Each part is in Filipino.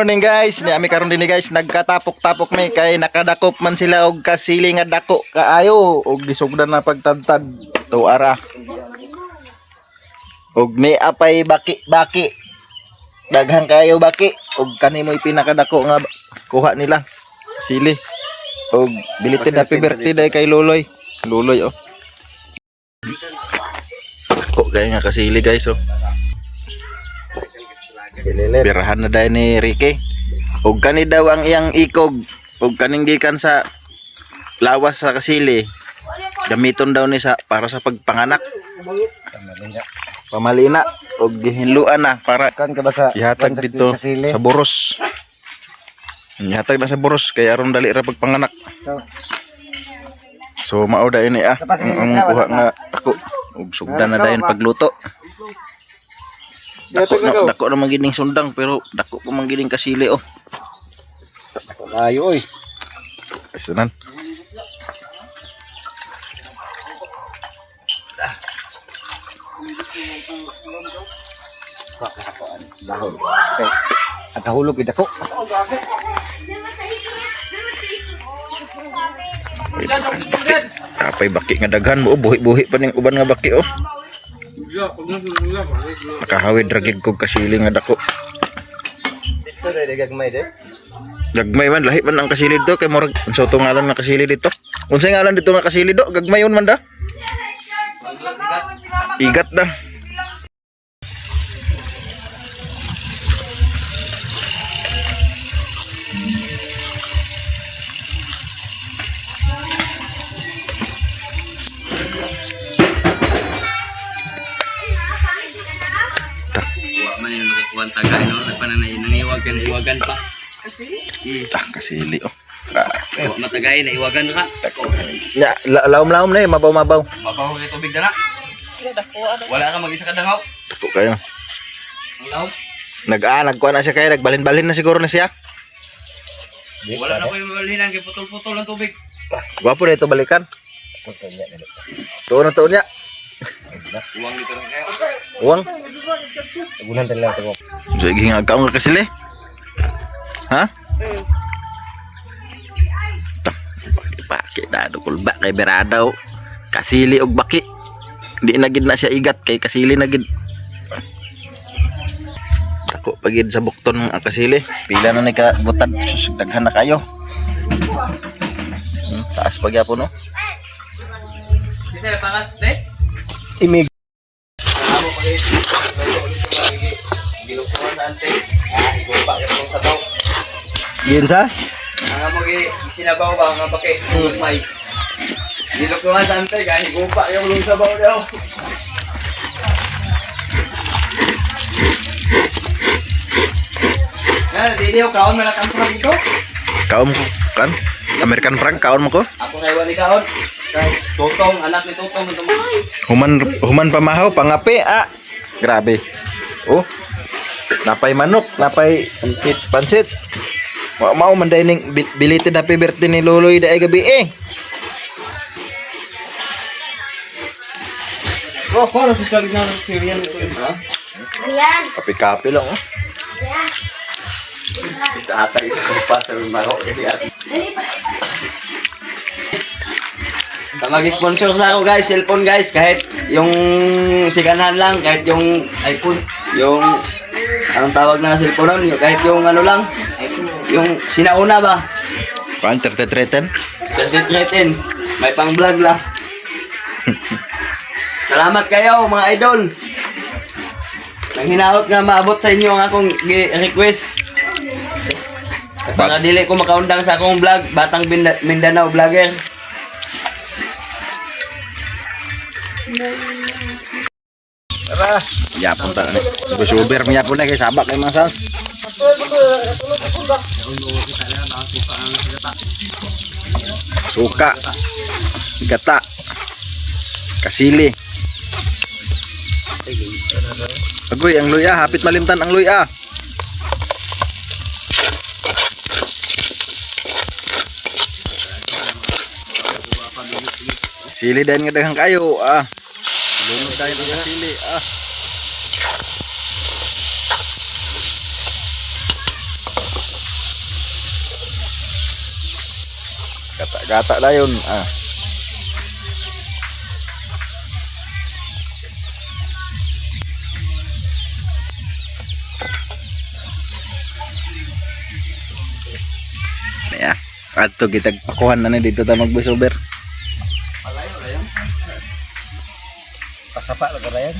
morning guys. Ni ami karon dinhi guys nagkatapok-tapok mi kay nakadakop man sila og kasili nga dako kaayo og gisugdan na pagtadtad to ara. Og ni apay baki-baki. Daghang kayo baki og kanimoy pinakadako nga kuha nila. Sili. Og belated happy birthday day kay Luloy. Luloy oh. Kok kay nga kasili guys oh. Birahan na dahil ni Ricky. Og kani daw ang iyang ikog. Og kaning gikan sa lawas sa kasili. Gamiton daw ni sa para sa pagpanganak. Pamalina. Og gihinluan na para Kan ka ba sa ihatag dito sa boros. Ihatag na sa boros kaya aron dali ra pagpanganak. So mao da ini ang kuha nga ako. Og sugdan na dayon pagluto. Dako naman gining sundang pero dako pa man gining kasili oh. Ayo oy. Isunan. Dahon. Okay. At kahulog id ako. Apay baki nga daghan mo oh. Buhi-buhi pa ning uban nga baki oh. Nakahawid ragig kog kasili nga dako. Dito dai gagmay de. Gagmay man lahi man ang kasili dito kay murag unsa to ngalan nga kasili dito? Unsay ngalan dito nga kasili do? Gagmayon man da. Igat da. Man yung magkakuhan tagay, no? Naniwag ka, naiwagan pa. Kasili oh. Matagay, naiwagan ka. Ya, lawom-lawom na eh, mabaw-mabaw. Mabaho kayo tubig na na. Wala ka mag-isa ka dangaw. Dako kayo. Ang law. Nagkuha na siya kayo, nagbalin-balin na siguro na siya. Wala na ko yung malinan, kaya putol-putol ang tubig. Gwapo na ito balikan. Tuon na tuon niya. Uwang dito lang kayo. Uwang. Agunan tan lang ko. So gihingag ka nga kasili. Ha? Baki na dukol ba kay beradaw. Kasili og baki. Di na gid na siya igat kay kasili na gid. Dako pagid sa bukton ang kasili. Pila na ni ka butad sus daghan na kayo. Taas pagyapon no. Dito na pangas, te? Imig. Amo pa kayo. Gilukuhan sa ante. Igupa ka sa daw. Yun sa? Ang amo sinabaw ba nga baki? May. Gilukuhan sa ante, kaya igupa yung lung sabaw daw. Dito, kaon mo na kanto dito? Kaon mo kan? American prank kaon mo ko? Ako kay wali kaon. Kay Tutong, anak ni Tutong. Human pamahaw pangapi ah. Grabe. Oh. Napay manok, napay pansit. Mau man dining belated happy birthday ni Luloy daay gabi eh. Oh, para sa talig na Syrian ito ha? Ayan. Kape-kape lang oh. Ayan. Tatay ito pa sa maro kasi at. Sa mag-sponsor sa ako guys, cellphone guys, kahit yung siganan lang, kahit yung iPhone, yung anong tawag na cellphone nun, kahit yung ano lang, yung sinauna ba? Kuan 3310. 2013, may pang vlog lang. Salamat kayo mga idol. Nang hinaot nga maabot sa inyo ang akong request. Kapag dili ko makaundang sa akong vlog, Batang Mindanao Vlogger. Tara. Yapon ta ni. Super mi yapon na kay sabak kay masal. Suka. Gata. Kasili. Agoy ang luya, hapit malimtan ang luya. Sili dan nga daghang kayo ah. Luno dahil sa sili ah. Gata-gata dayon. Ah. Ya, ato kita pakuhan na ni dito ta mag-voiceover. Malayo na yun. Pasapa lang ka yan.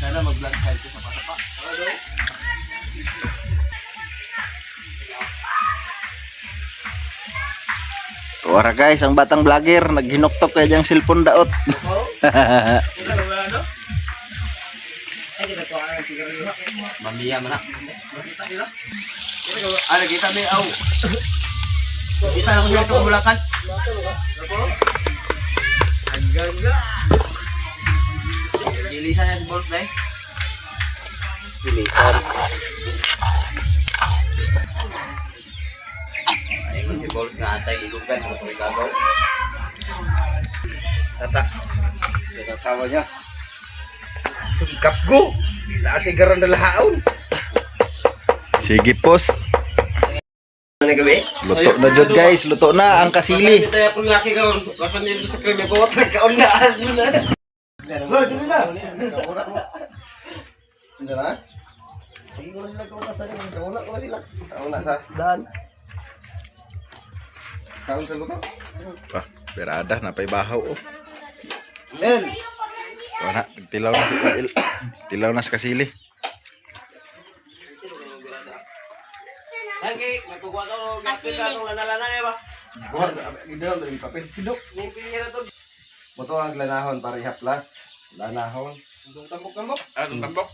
Sana mag-vlog kahit sa pasapa. Ora guys, ang batang vlogger naghinuktok kay diyang cellphone daot. Mamiya man na. Ano kita may aw. Kita na ko sa Bulacan. Ang ganda. Ilisan yan si Boss Day. Bilisan. Ayun si Boss na atay ilugan ko sa gagaw. Tata. Sa asawa niya. Sugkap ko. Taas kay garan dalahaon. Sige pos. Ano gabi? Luto na jud guys, luto na ang kasili. Tayo pong laki ka ron. Pasan nito sa kreme ko. Kaundaan mo na. Hoy, dili na. Kauna mo. Hindi na? Sige ko na sila kauna sa nila. Kauna ko na sila. Kauna sa daan. Kaun sa luto. Ah, berada napay bahaw oh. El. Wala, tilaw na si Il. Tilaw na sa kasili. Lagi, magkukuha ka o gapit ka kung lana-lana eh ba? Buwan, gidaw na yung papel. Pidok. Ngipin niya na to. Moto ang lanahon para ihaplas. Lanahon. Itong tambok-tambok. Itong tambok.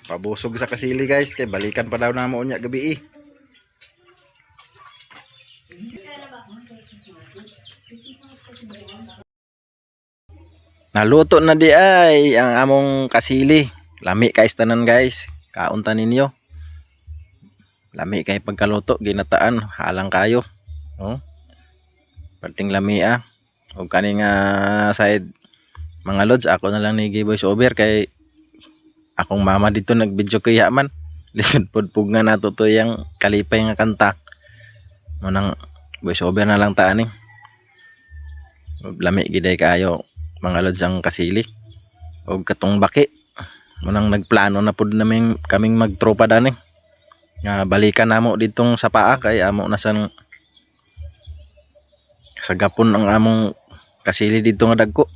Pabusog sa kasili guys, kay balikan pa daw na mo unya gabi eh. Naluto na di ay ang among kasili. Lami kay tanan guys. Kaunta ninyo. Lami kay pagkaluto ginataan halang kayo. Oh. Perting lami ah. Og kaning side mga lods ako na lang ni voice over kay akong mama dito nag-video kay man. Lisod pud nga nato to yang kalipay nga kanta. Manang voice over na lang ta ani. Lami giday kaayo mga lods ang kasili. Og katong baki. Manang nagplano na pud naming kaming magtropa dani. Nga balikan namo ditong sa paa kay amo na sang sagapon ang among kasili dito nga dagko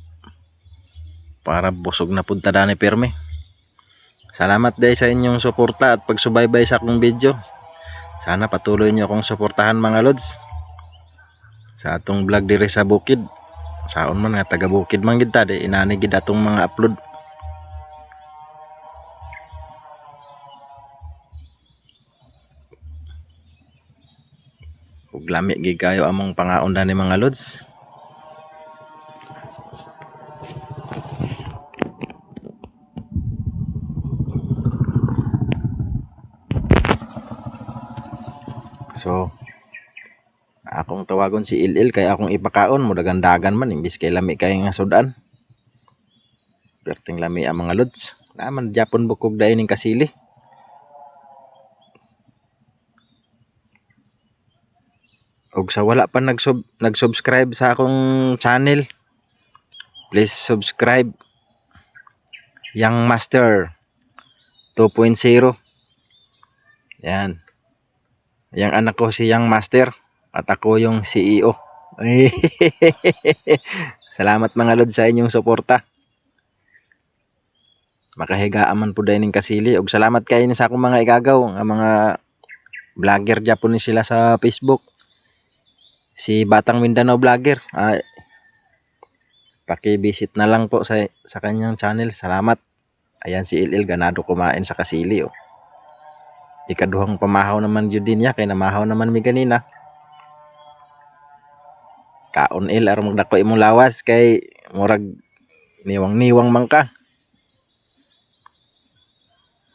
para busog na pud ta dani perme. Salamat dahil sa inyong suporta at pagsubaybay sa akong video. Sana patuloy niyo akong suportahan mga lods sa atong vlog diri sa bukid. Saon man nga taga bukid man gid ta, di inani gid atong mga upload. Ug lami gid kayo among pangaon ni mga lods. So akong tawagon si Il kay akong ipakaon mo dagandagan man imbis kay lami kay nga sudan. Perting lami ang mga lods. Naman Japon bukog dai ning kasili. Og sa wala pa nag-subscribe sa akong channel, please subscribe. Young Master 2.0. Yan. Yang anak ko si Young Master at ako yung CEO. Salamat mga lod sa inyong suporta. Makahigaan man po dining kasili. Og salamat kayo sa akong mga igagaw, ang mga vlogger Japanese sila sa Facebook. Si Batang Mindanao Vlogger, paki-visit na lang po sa kanyang channel. Salamat. Ayan si Il ganado kumain sa kasili oh. Ikaduhang pamahaw naman yun din niya kay namahaw naman mi ganina. Kaon Il aron magdako imong lawas kay murag niwang-niwang man ka.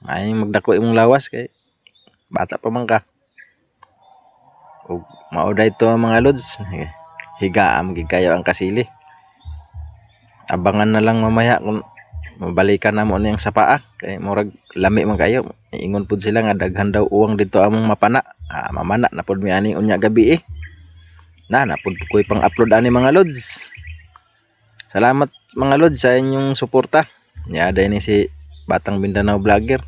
Ay magdako imong lawas kay bata pa man ka. Ug mao dayto mga lods, higaam gid kayo ang kasili. Abangan na lang mamaya kung mabalikan na mo niyang sa paa kay murag lami man kayo. Ingon pud sila nga daghan daw uwang dito among mapana mamana na pud mi ani unya gabi napud ko'y pang-upload ani mga lods. Salamat mga lods sa inyong suporta. Day ni si Batang Mindanao Vlogger.